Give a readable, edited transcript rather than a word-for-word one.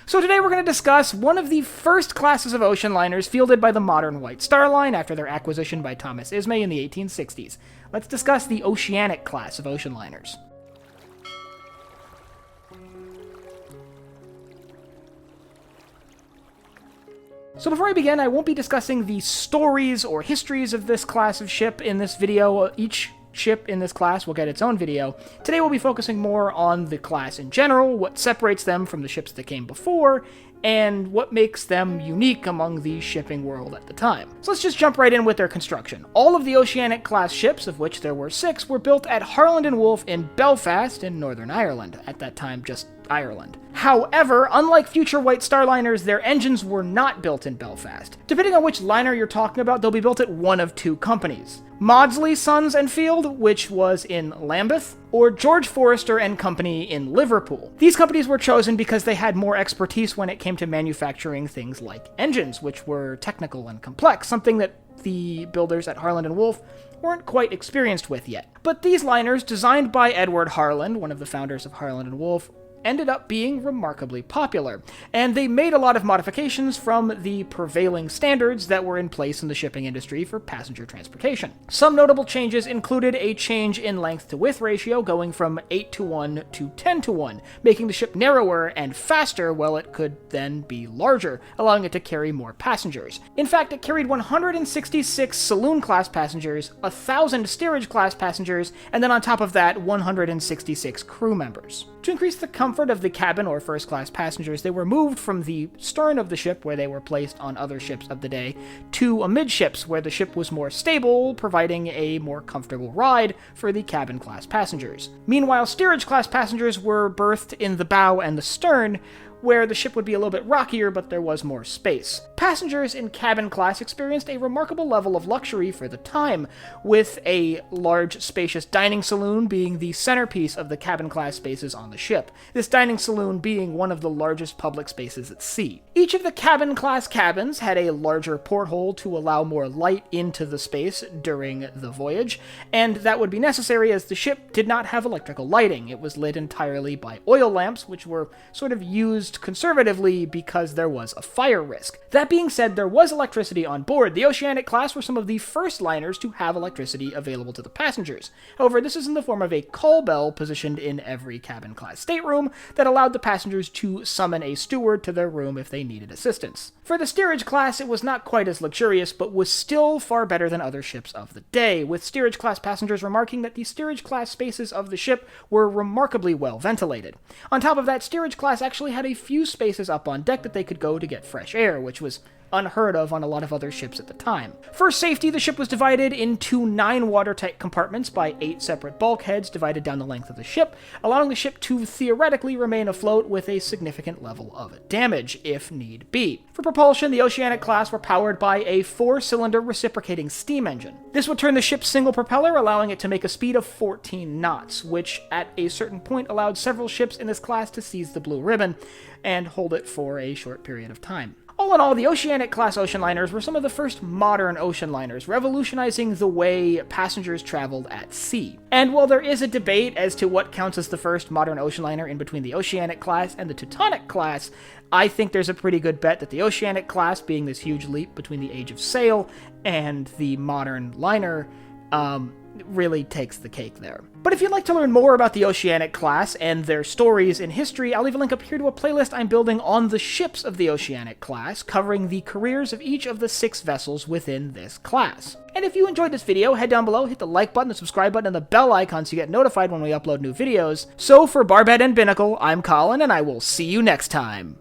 So today we're going to discuss one of the first classes of ocean liners fielded by the modern White Star Line after their acquisition by Thomas Ismay in the 1860s. Let's discuss the Oceanic Class of ocean liners. So before I begin, I won't be discussing the stories or histories of this class of ship in this video. Each ship in this class will get its own video. Today we'll be focusing more on the class in general, what separates them from the ships that came before, and what makes them unique among the shipping world at the time. So let's just jump right in with their construction. All of the Oceanic class ships, of which there were 6, were built at Harland & Wolff in Belfast in Northern Ireland, at that time just Ireland. However, unlike future White Star liners, their engines were not built in Belfast. Depending on which liner you're talking about, they'll be built at one of 2 companies. Maudsley, Sons and Field, which was in Lambeth, or George Forrester and Company in Liverpool. These companies were chosen because they had more expertise when it came to manufacturing things like engines, which were technical and complex, something that the builders at Harland & Wolff weren't quite experienced with yet. But these liners, designed by Edward Harland, one of the founders of Harland & Wolff, ended up being remarkably popular, and they made a lot of modifications from the prevailing standards that were in place in the shipping industry for passenger transportation. Some notable changes included a change in length to width ratio going from 8:1 to 10:1, making the ship narrower and faster while it could then be larger, allowing it to carry more passengers. In fact, it carried 166 saloon-class passengers, 1,000 steerage-class passengers, and then on top of that, 166 crew members. To increase the comfort of the cabin or first-class passengers, they were moved from the stern of the ship, where they were placed on other ships of the day, to amidships, where the ship was more stable, providing a more comfortable ride for the cabin-class passengers. Meanwhile, steerage-class passengers were berthed in the bow and the stern, where the ship would be a little bit rockier, but there was more space. Passengers in cabin class experienced a remarkable level of luxury for the time, with a large, spacious dining saloon being the centerpiece of the cabin class spaces on the ship, this dining saloon being one of the largest public spaces at sea. Each of the cabin class cabins had a larger porthole to allow more light into the space during the voyage, and that would be necessary as the ship did not have electrical lighting. It was lit entirely by oil lamps, which were sort of used conservatively because there was a fire risk. That being said, there was electricity on board. The Oceanic class were some of the first liners to have electricity available to the passengers. However, this is in the form of a call bell positioned in every cabin class stateroom that allowed the passengers to summon a steward to their room if they needed assistance. For the steerage class, it was not quite as luxurious, but was still far better than other ships of the day, with steerage class passengers remarking that the steerage class spaces of the ship were remarkably well ventilated. On top of that, steerage class actually had a few spaces up on deck that they could go to get fresh air, which was unheard of on a lot of other ships at the time. For safety, the ship was divided into 9 watertight compartments by 8 separate bulkheads divided down the length of the ship, allowing the ship to theoretically remain afloat with a significant level of damage, if need be. For propulsion, the Oceanic class were powered by a 4-cylinder reciprocating steam engine. This would turn the ship's single propeller, allowing it to make a speed of 14 knots, which at a certain point allowed several ships in this class to seize the blue ribbon and hold it for a short period of time. All in all, the Oceanic class ocean liners were some of the first modern ocean liners, revolutionizing the way passengers traveled at sea. And while there is a debate as to what counts as the first modern ocean liner in between the Oceanic class and the Teutonic class, I think there's a pretty good bet that the Oceanic class, being this huge leap between the age of sail and the modern liner, really takes the cake there. But if you'd like to learn more about the Oceanic class and their stories in history, I'll leave a link up here to a playlist I'm building on the ships of the Oceanic class, covering the careers of each of the 6 vessels within this class. And if you enjoyed this video, head down below, hit the like button, the subscribe button, and the bell icon so you get notified when we upload new videos. So for Barbette and Binnacle, I'm Colin, and I will see you next time.